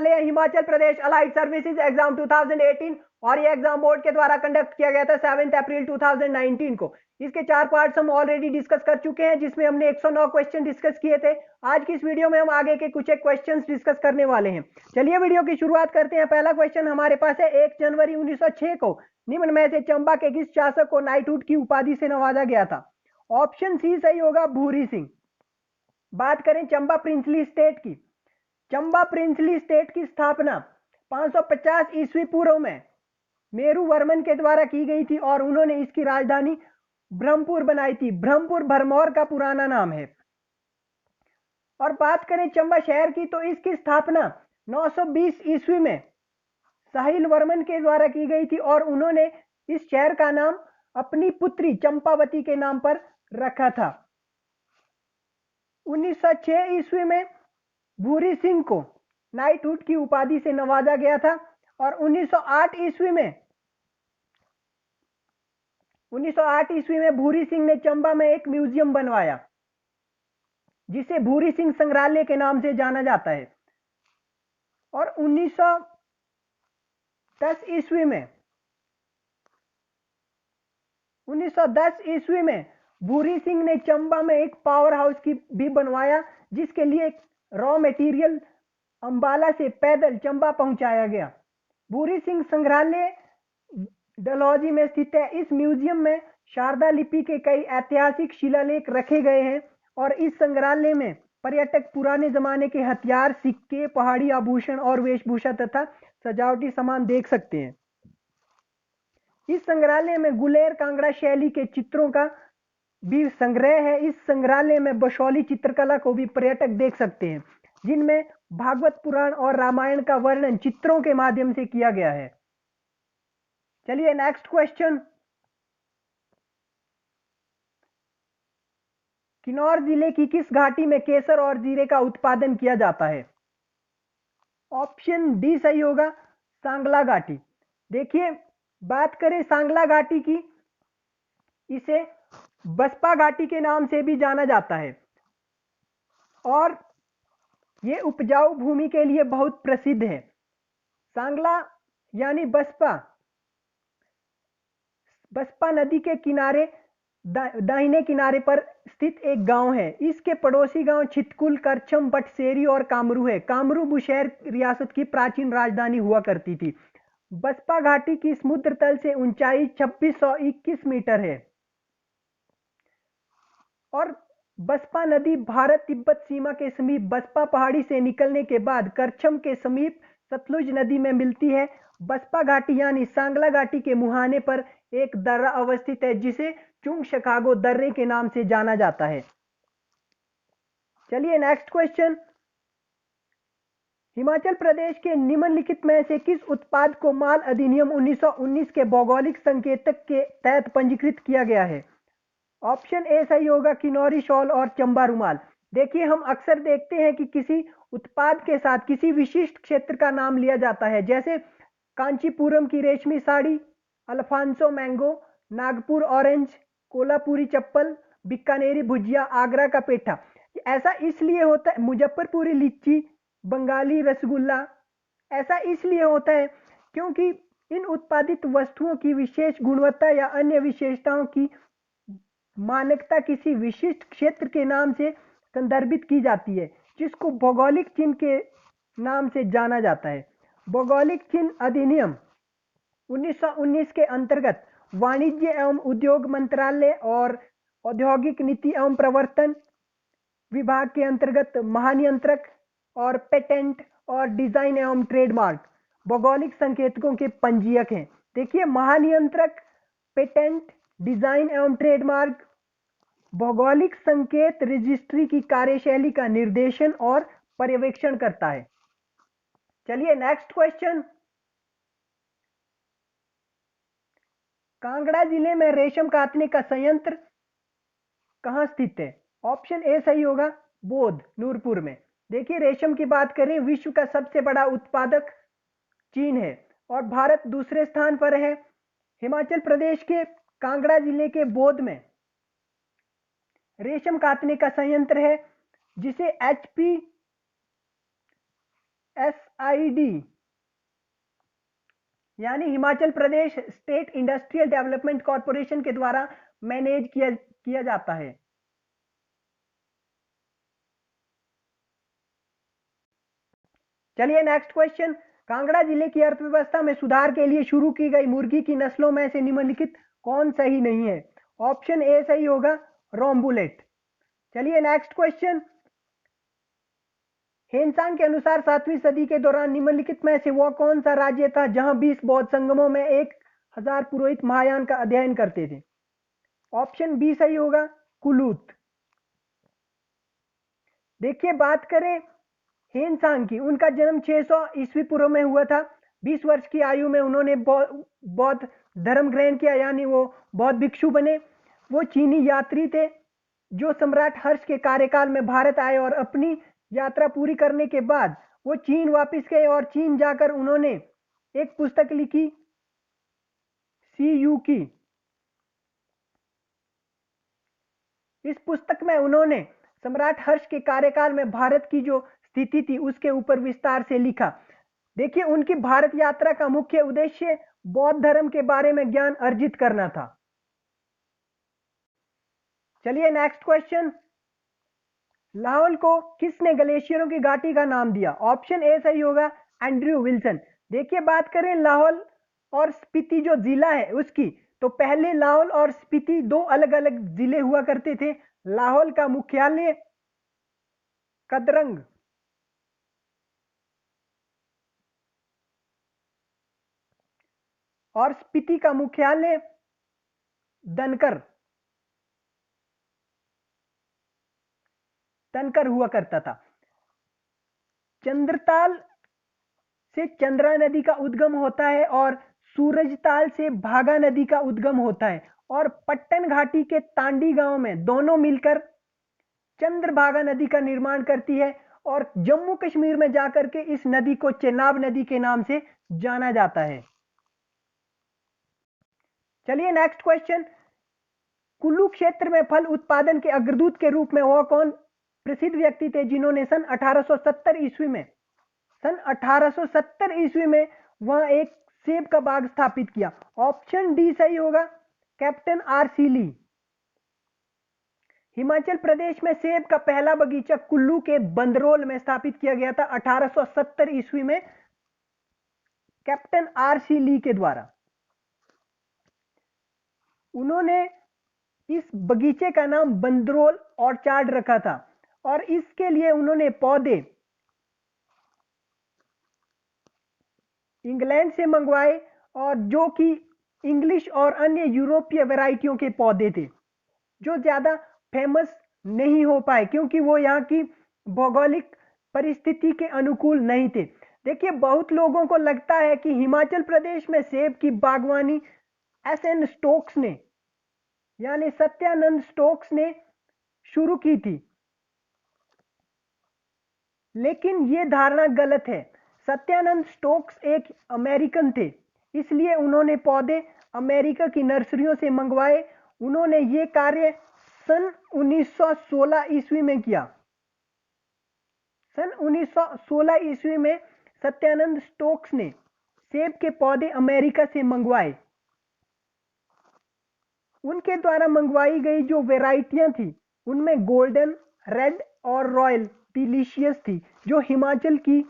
वाले हैं Himachal Pradesh allied services exam 2018 और ये एग्जाम बोर्ड के द्वारा कंडक्ट किया गया था 7 अप्रैल 2019 को। इसके 4 पार्ट्स हम ऑलरेडी डिस्कस कर चुके हैं, जिसमें हमने 109 क्वेश्चन डिस्कस किए थे। आज की इस वीडियो में हम आगे के कुछ एक क्वेश्चंस डिस्कस करने वाले हैं। चलिए वीडियो की शुरुआत करते हैं। पहला क्वेश्चन हमारे पास है, 1 जनवरी 1906 को निम्न में से चंबा के किस शासक को नाइटहुड की उपाधि से नवाजा गया था? ऑप्शन सी सही होगा, भूरी सिंह। बात करें चंबा प्रिंसली स्टेट की, चंबा प्रिंसली स्टेट की स्थापना 550 ईस्वी पूर्व में मेरू वर्मन के द्वारा की गई थी और उन्होंने इसकी राजधानी ब्रह्मपुर बनाई थी। ब्रह्मपुर भरमौर का पुराना नाम है। और बात करें चंबा शहर की, तो इसकी स्थापना 920 ईस्वी में साहिल वर्मन के द्वारा की गई थी और उन्होंने इस शहर का नाम अपनी पुत्री चंपावती के नाम पर रखा था। 1906 ईस्वी में भूरी सिंह को नाइटहुड की उपाधि से नवाजा गया था और 1908 ईस्वी में भूरी सिंह ने चंबा में एक म्यूजियम बनवाया जिसे भूरी सिंह संग्रहालय के नाम से जाना जाता है। और 1910 ईस्वी में भूरी सिंह ने चंबा में एक पावर हाउस की भी बनवाया, जिसके लिए रॉ मटेरियल अंबाला से पैदल चंबा पहुंचाया गया। भूरी सिंह संग्रहालय डलहौजी में स्थित है। इस म्यूजियम में शारदा लिपि के कई ऐतिहासिक शिलालेख रखे गए हैं और इस संग्रहालय में पर्यटक पुराने जमाने के हथियार, सिक्के, पहाड़ी आभूषण और वेशभूषा तथा सजावटी सामान देख सकते हैं। इस संग्रहालय में गुलेर कांगड़ा शैली के चित्रों का भी संग्रह है। इस संग्रहालय में बशौली चित्रकला को भी पर्यटक देख सकते हैं, जिनमें भागवत पुराण और रामायण का वर्णन चित्रों के माध्यम से किया गया है। चलिए नेक्स्ट क्वेश्चन, किन्नौर जिले की किस घाटी में केसर और जीरे का उत्पादन किया जाता है? ऑप्शन डी सही होगा, सांगला घाटी। देखिए, बात करें सांगला घाटी की, इसे बसपा घाटी के नाम से भी जाना जाता है और ये उपजाऊ भूमि के लिए बहुत प्रसिद्ध है। सांगला यानी बसपा नदी के किनारे दाहिने किनारे पर स्थित एक गांव है। इसके पड़ोसी गांव छितकुल, करछम, बटसेरी और कामरू है। कामरू बुशहर रियासत की प्राचीन राजधानी हुआ करती थी। बसपा घाटी की समुद्र तल से ऊंचाई 2621 मीटर है और बसपा नदी भारत तिब्बत सीमा के समीप बसपा पहाड़ी से निकलने के बाद करछम के समीप सतलुज नदी में मिलती है। बसपा घाटी यानी सांगला घाटी के मुहाने पर एक दर्रा अवस्थित है, जिसे चुंगशकागो दर्रे के नाम से जाना जाता है। चलिए नेक्स्ट क्वेश्चन, हिमाचल प्रदेश के निम्नलिखित में से किस उत्पाद को माल अधिनियम 1919 के भौगोलिक संकेतक के तहत पंजीकृत किया गया है? ऑप्शन ए सही होगा, किन्नौरी शॉल और चंबा रुमाल। देखिए, हम अक्सर देखते हैं कि किसी उत्पाद के साथ किसी विशिष्ट क्षेत्र का नाम लिया जाता है, जैसे कांचीपुरम की रेशमी sari, alphonso mango, Nagpur orange, Kolhapuri chappal, Bikaneri bhujia, Agra का पेठा। ऐसा इसलिए होता है, मुजफ्फरपुरी लीची, बंगाली रसगुल्ला। ऐसा इसलिए होता है क्योंकि इन उत्पादित वस्तुओं की विशेष गुणवत्ता या अन्य विशेषताओं की मानकता किसी विशिष्ट क्षेत्र के नाम से संदर्भित की जाती है, जिसको भौगोलिक चिन्ह के नाम से जाना जाता है। भौगोलिक चिन्ह अधिनियम 1919 के अंतर्गत वाणिज्य एवं उद्योग मंत्रालय और औद्योगिक नीति एवं प्रवर्तन विभाग के अंतर्गत महानियंत्रक और पेटेंट और डिजाइन एवं ट्रेडमार्क भौगोलिक संकेतकों के पंजीयक हैं। देखिए, महानियंत्रक, पेटेंट, डिजाइन एवं ट्रेडमार्क भौगोलिक संकेत रजिस्ट्री की कार्यशैली का निर्देशन और पर्यवेक्षण करता है। चलिए नेक्स्ट क्वेश्चन, कांगड़ा जिले में रेशम काटने का संयंत्र कहां स्थित है? ऑप्शन ए सही होगा, बोध, नूरपुर में। देखिए, रेशम की बात करें, विश्व का सबसे बड़ा उत्पादक चीन है और भारत दूसरे स्थान पर है। हिमाचल प्रदेश के कांगड़ा जिले के बोध में रेशम काटने का संयंत्र है, जिसे HP SID यानी Himachal Pradesh state industrial development corporation के द्वारा मैनेज किया जाता है। चलिए नेक्स्ट क्वेश्चन, कांगड़ा जिले की अर्थव्यवस्था में सुधार के लिए शुरू की गई मुर्गी की नस्लों में से निम्नलिखित कौन सही नहीं है? ऑप्शन ए सही होगा, रोम्बुलेट। चलिए नेक्स्ट क्वेश्चन, हेनसांग के अनुसार 7वीं सदी के दौरान निम्नलिखित में से वह कौन सा राज्य था जहां 20 बौद्ध संगमों में 1000 पुरोहित महायान का अध्ययन करते थे? ऑप्शन बी सही होगा, कुलूत। देखिए बात करें हेनसांग की, उनका जन्म 600 ईस्वी पूर्व में हुआ था। 20 वर्ष की आयु में उन्होंने बौद्ध धर्म ग्रहण किया, यानी वो बौद्ध भिक्षु बने। वो चीनी यात्री थे जो सम्राट हर्ष के कार्यकाल में भारत आए और अपनी यात्रा पूरी करने के बाद वो चीन वापस गए और चीन जाकर उन्होंने एक पुस्तक लिखी, CU की। इस पुस्तक में उन्होंने सम्राट हर्ष के कार्यकाल में भारत की जो स्थिति थी उसके ऊपर विस्तार से लिखा। देखिए उनकी भारत यात्रा का मुख्य उद्देश्य बौद्ध धर्म के बारे में ज्ञान अर्जित करना था। चलिए नेक्स्ट क्वेश्चन, लाहौल को किसने ग्लेशियरों की घाटी का नाम दिया? ऑप्शन ए सही होगा, एंड्रयू विल्सन। देखिए बात करें लाहौल और स्पीति जो जिला है उसकी, तो पहले लाहौल और स्पीति दो अलग अलग जिले हुआ करते थे। लाहौल का मुख्यालय कदरंग और स्पीति का मुख्यालय तनकर हुआ करता था। चंद्रताल से चंद्रा नदी का उद्गम होता है और सूरजताल से भागा नदी का उद्गम होता है, और पट्टन घाटी के तांडी गांव में दोनों मिलकर चंद्रभागा नदी का निर्माण करती है, और जम्मू कश्मीर में जाकर के इस नदी को चेनाब नदी के नाम से जाना जाता है। चलिए नेक्स्ट क्वेश्चन, कुल्लू क्षेत्र में फल उत्पादन के अग्रदूत के रूप में वह कौन प्रसिद्ध व्यक्ति थे जिन्होंने सन 1870 ईस्वी में वह एक सेब का बाग स्थापित किया? ऑप्शन डी सही होगा, कैप्टन RC ली। हिमाचल प्रदेश में सेब का पहला बगीचा कुल्लू के बंदरोल में स्थापित किया गया था 1870 ईस्वी में कैप्टन RC ली के द्वारा। उन्होंने इस बगीचे का नाम बंदरोल ऑर्चार्ड रखा था, और इसके लिए उन्होंने पौधे इंग्लैंड से मंगवाए, और जो कि इंग्लिश और अन्य यूरोपीय वैरायटियों के पौधे थे जो ज्यादा फेमस नहीं हो पाए क्योंकि वो यहाँ की भौगोलिक परिस्थिति के अनुकूल नहीं थे। देखिए बहुत लोगों को लगता है कि हिमाचल प्रदेश में सेब की बागवानी SN स्टोक्स ने, यानी सत्यानंद स्टोक्स ने शुरू की थी, लेकिन ये धारणा गलत है। सत्यानंद स्टोक्स एक अमेरिकन थे, इसलिए उन्होंने पौधे अमेरिका की नर्सरियों से मंगवाए। उन्होंने ये कार्य सन 1916 ईस्वी में किया। सन 1916 ईस्वी में सत्यानंद स्टोक्स ने सेब के पौधे अमेरिका से मंगवाए। उनके द्वारा मंगवाई गई जो वैरायटियां थी उनमें गोल्डन, रेड और रॉयल डिलीशियस थी, जो हिमाचल की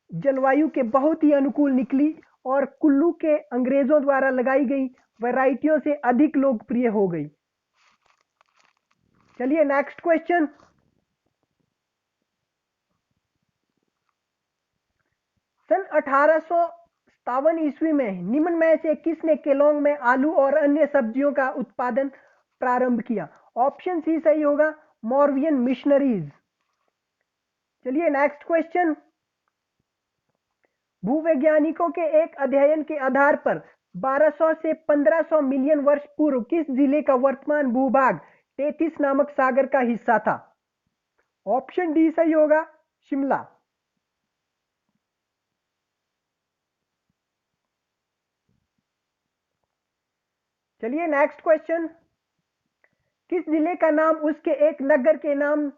जलवायु के बहुत ही अनुकूल निकली और कुल्लू के अंग्रेजों द्वारा लगाई गई वैरायटियों से अधिक लोकप्रिय हो गई। चलिए नेक्स्ट क्वेश्चन, सन 1857 ईस्वी में निम्न में से किसने केलोंग में आलू और अन्य सब्जियों का उत्पादन प्रारंभ किया? ऑप्शन सी सही होगा, मॉरवियन मिशनरीज। चलिए नेक्स्ट क्वेश्चन, भूवैज्ञानिकों के एक अध्ययन के आधार पर 1200 से 1500 मिलियन वर्ष पूर्व किस जिले का वर्तमान भूभाग टेथिस नामक सागर का हिस्सा था? ऑप्शन डी सही होगा, शिमला। चलिए नेक्स्ट क्वेश्चन, किस जिले का नाम उसके एक नगर के नाम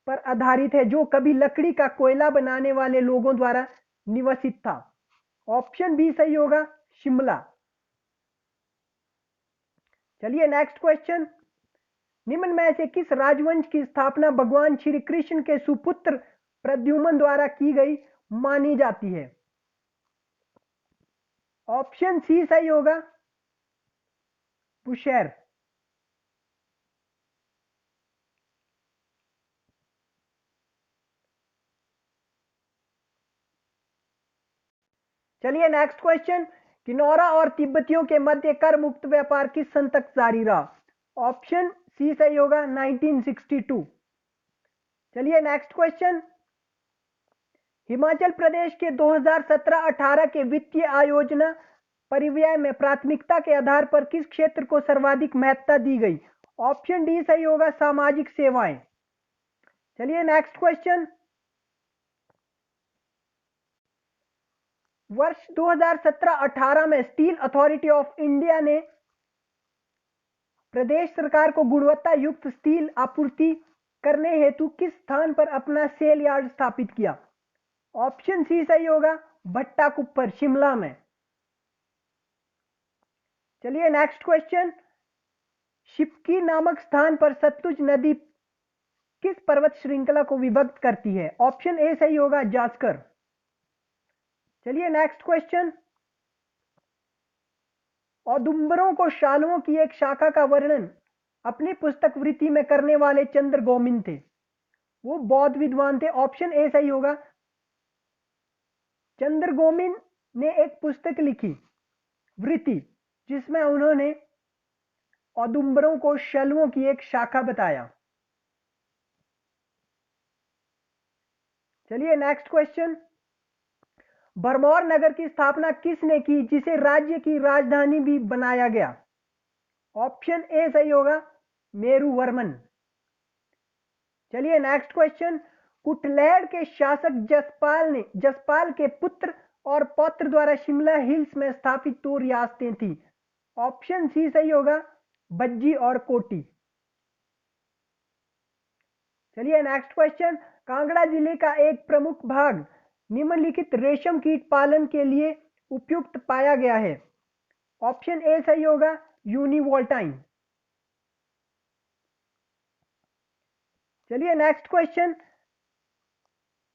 पर आधारित है जो कभी लकड़ी का कोयला बनाने वाले लोगों द्वारा निवसित था। ऑप्शन बी सही होगा, शिमला। चलिए नेक्स्ट क्वेश्चन, निम्न में से किस राजवंश की स्थापना भगवान श्री कृष्ण के सुपुत्र प्रद्युम्न द्वारा की गई मानी जाती है? ऑप्शन सी सही होगा, पुशैर। चलिए नेक्स्ट क्वेश्चन, किनौरा और तिब्बतियों के मध्य कर मुक्त व्यापार किस सन तक जारी रहा? ऑप्शन सी सही होगा, 1962। चलिए नेक्स्ट क्वेश्चन, हिमाचल प्रदेश के 2017-18 के वित्तीय आयोजना परिव्यय में प्राथमिकता के आधार पर किस क्षेत्र को सर्वाधिक महत्ता दी गई? ऑप्शन डी सही होगा, सामाजिक सेवाएं। चलिए नेक्स्ट क्वेश्चन, वर्ष 2017-18 में स्टील अथॉरिटी ऑफ इंडिया ने प्रदेश सरकार को गुणवत्ता युक्त स्टील आपूर्ति करने हेतु किस स्थान पर अपना सेल यार्ड स्थापित किया? ऑप्शन सी सही होगा, भट्टाकुप्पर, शिमला में। चलिए नेक्स्ट क्वेश्चन, शिपकी नामक स्थान पर सतलुज नदी किस पर्वत श्रृंखला को विभक्त करती है? ऑप्शन ए सही होगा, जास्कर। चलिए नेक्स्ट क्वेश्चन, औदुंबरों को शालुओं की एक शाखा का वर्णन अपनी पुस्तक वृत्ति में करने वाले चंद्र गोमिन थे, वो बौद्ध विद्वान थे। ऑप्शन ए सही होगा, चंद्र गोमिन ने एक पुस्तक लिखी वृत्ति जिसमें उन्होंने औदुंबरों को शलुओं की एक शाखा बताया। चलिए नेक्स्ट क्वेश्चन, भरमौर नगर की स्थापना किसने की जिसे राज्य की राजधानी भी बनाया गया? ऑप्शन ए सही होगा, मेरुवर्मन। चलिए नेक्स्ट क्वेश्चन, कुटलैड़ के शासक जसपाल के पुत्र और पौत्र द्वारा शिमला हिल्स में स्थापित 2 रियासतें थी। ऑप्शन सी सही होगा, बज्जी और कोटी। चलिए नेक्स्ट क्वेश्चन, कांगड़ा जिले का एक प्रमुख भाग निम्नलिखित रेशम कीट पालन के लिए उपयुक्त पाया गया है। ऑप्शन ए सही होगा, यूनिवोल्टाइन। चलिए नेक्स्ट क्वेश्चन,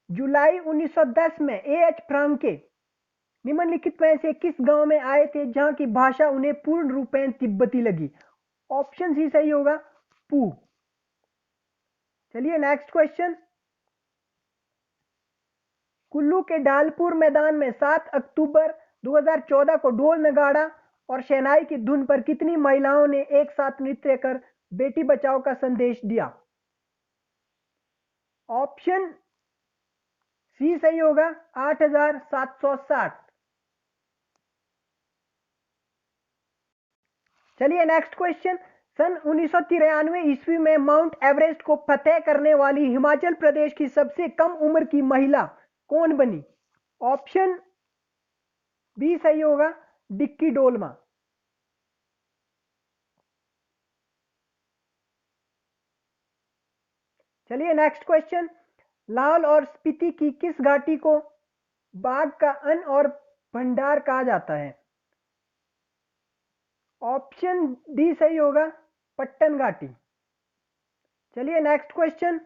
जुलाई 1910 में एएच फ्रांके निम्नलिखित में से किस गांव में आए थे जहां की भाषा उन्हें पूर्ण रूपेण तिब्बती लगी? ऑप्शन सी सही होगा, पू। चलिए नेक्स्ट क्वेश्चन, कुल्लू के ढालपुर मैदान में 7 अक्टूबर 2014 को ढोल नगाड़ा और शहनाई की धुन पर कितनी महिलाओं ने एक साथ नृत्य कर बेटी बचाओ का संदेश दिया? ऑप्शन सी सही होगा, 8760। चलिए नेक्स्ट क्वेश्चन, सन 1993 ईस्वी में माउंट एवरेस्ट को फतेह करने वाली हिमाचल प्रदेश की सबसे कम उम्र की महिला कौन बनी? ऑप्शन बी सही होगा, डिक्की डोलमा। चलिए नेक्स्ट क्वेश्चन, लाहौल और स्पीति की किस घाटी को बाघ का अन्न और भंडार कहा जाता है? ऑप्शन डी सही होगा, पट्टन घाटी। चलिए नेक्स्ट क्वेश्चन,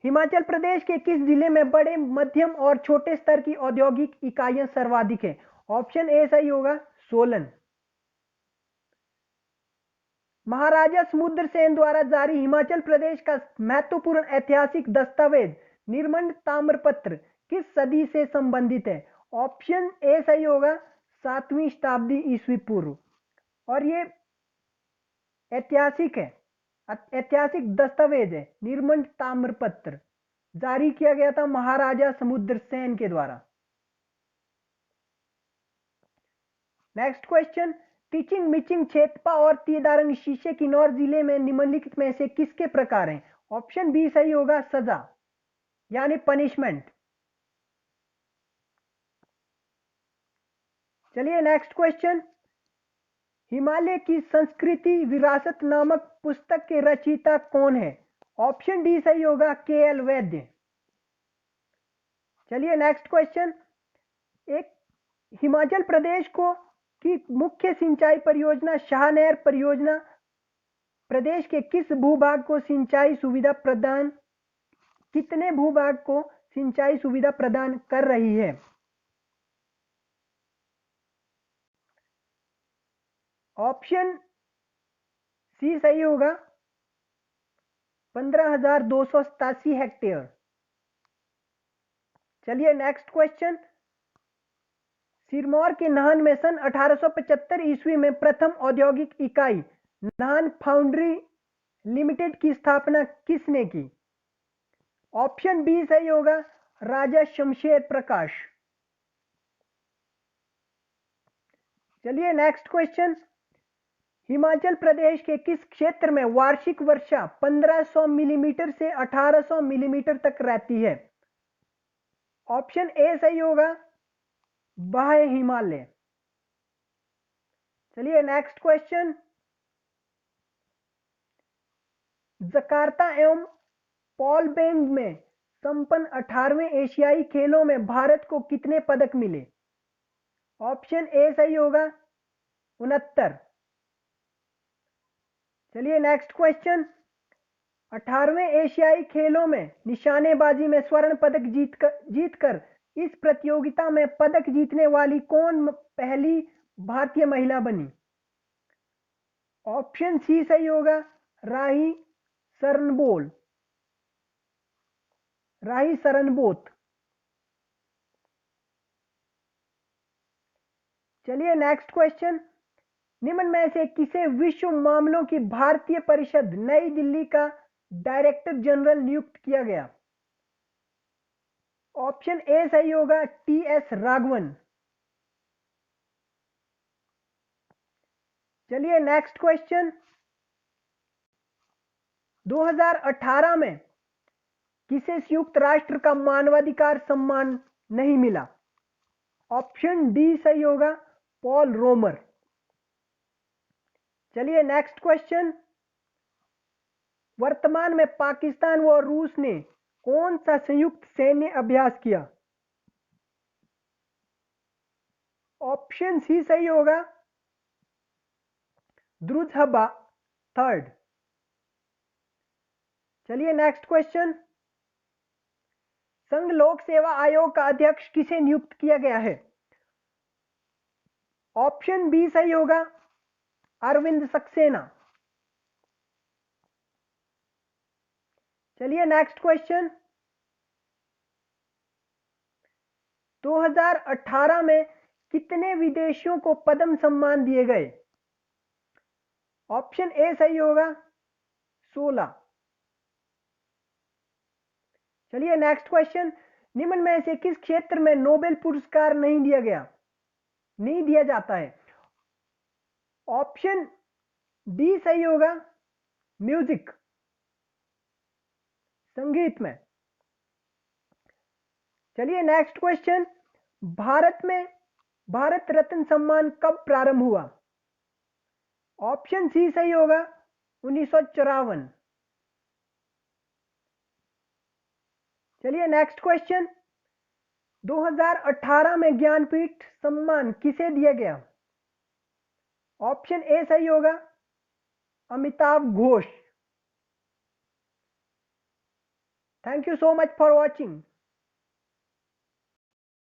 हिमाचल प्रदेश के किस जिले में बड़े, मध्यम और छोटे स्तर की औद्योगिक इकाइयां सर्वाधिक हैं? ऑप्शन ए सही होगा, सोलन। महाराजा समुद्र सेन द्वारा जारी हिमाचल प्रदेश का महत्वपूर्ण ऐतिहासिक दस्तावेज निर्मंड ताम्रपत्र किस सदी से संबंधित है? ऑप्शन ए सही होगा, 7वीं शताब्दी ईस्वी पूर्व। और ये ऐतिहासिक है, ऐतिहासिक दस्तावेज है। निर्मंड ताम्रपत्र जारी किया गया था महाराजा समुद्र सेन के द्वारा। नेक्स्ट क्वेश्चन, टीचिंग मिचिंग छेतपा और तीदारंग शीशे किन्नौर जिले में निम्नलिखित में से किसके प्रकार हैं? ऑप्शन बी सही होगा, सजा यानी पनिशमेंट। चलिए नेक्स्ट क्वेश्चन, हिमालय की संस्कृति विरासत नामक पुस्तक के रचयिता कौन है? ऑप्शन डी सही होगा, KL वैद्य। चलिए नेक्स्ट क्वेश्चन। एक हिमाचल प्रदेश को की मुख्य सिंचाई परियोजना शाहनहर परियोजना प्रदेश के किस भूभाग को सिंचाई सुविधा प्रदान कितने भूभाग को सिंचाई सुविधा प्रदान कर रही है? ऑप्शन सी सही होगा, 15,287 हेक्टेयर। चलिए नेक्स्ट क्वेश्चन। सिरमौर के नाहन में सन 1875 ईस्वी में प्रथम औद्योगिक इकाई नाहन फाउंड्री लिमिटेड की स्थापना किसने की? ऑप्शन बी सही होगा, राजा शमशेर प्रकाश। चलिए नेक्स्ट क्वेश्चन। हिमाचल प्रदेश के किस क्षेत्र में वार्षिक वर्षा 1500 मिलीमीटर से 1800 मिलीमीटर तक रहती है? ऑप्शन ए सही होगा, बाह्य हिमालय। चलिए नेक्स्ट क्वेश्चन। जकार्ता एवं पॉलबेंग में संपन्न 18वें एशियाई खेलों में भारत को कितने पदक मिले? ऑप्शन ए सही होगा, 69। चलिए नेक्स्ट क्वेश्चन। 18वें एशियाई खेलों में निशानेबाजी में स्वर्ण पदक जीतकर इस प्रतियोगिता में पदक जीतने वाली कौन पहली भारतीय महिला बनी? ऑप्शन सी सही होगा, राही सरनबोत। चलिए नेक्स्ट क्वेश्चन। निम्न में से किसे विश्व मामलों की भारतीय परिषद नई दिल्ली का डायरेक्टर जनरल नियुक्त किया गया? ऑप्शन ए सही होगा, TS राघवन। चलिए नेक्स्ट क्वेश्चन। 2018 में किसे संयुक्त राष्ट्र का मानवाधिकार सम्मान नहीं मिला? ऑप्शन डी सही होगा, पॉल रोमर। चलिए नेक्स्ट क्वेश्चन। वर्तमान में पाकिस्तान व रूस ने कौन सा संयुक्त सैन्य अभ्यास किया? ऑप्शन सी सही होगा, द्रुजहबा 3rd। चलिए नेक्स्ट क्वेश्चन। संघ लोक सेवा आयोग का अध्यक्ष किसे नियुक्त किया गया है? ऑप्शन बी सही होगा, अरविंद सक्सेना। चलिए नेक्स्ट क्वेश्चन। 2018 में कितने विदेशियों को पद्म सम्मान दिए गए? ऑप्शन ए सही होगा, 16। चलिए नेक्स्ट क्वेश्चन। निम्न में से किस क्षेत्र में नोबेल पुरस्कार नहीं दिया जाता है? ऑप्शन डी सही होगा, म्यूजिक, संगीत में। चलिए नेक्स्ट क्वेश्चन। भारत में भारत रत्न सम्मान कब प्रारंभ हुआ? ऑप्शन सी सही होगा, 1954। चलिए नेक्स्ट क्वेश्चन। 2018 में ज्ञानपीठ सम्मान किसे दिया गया? ऑप्शन ए सही होगा, Amitabh Ghosh. Thank you so much for watching.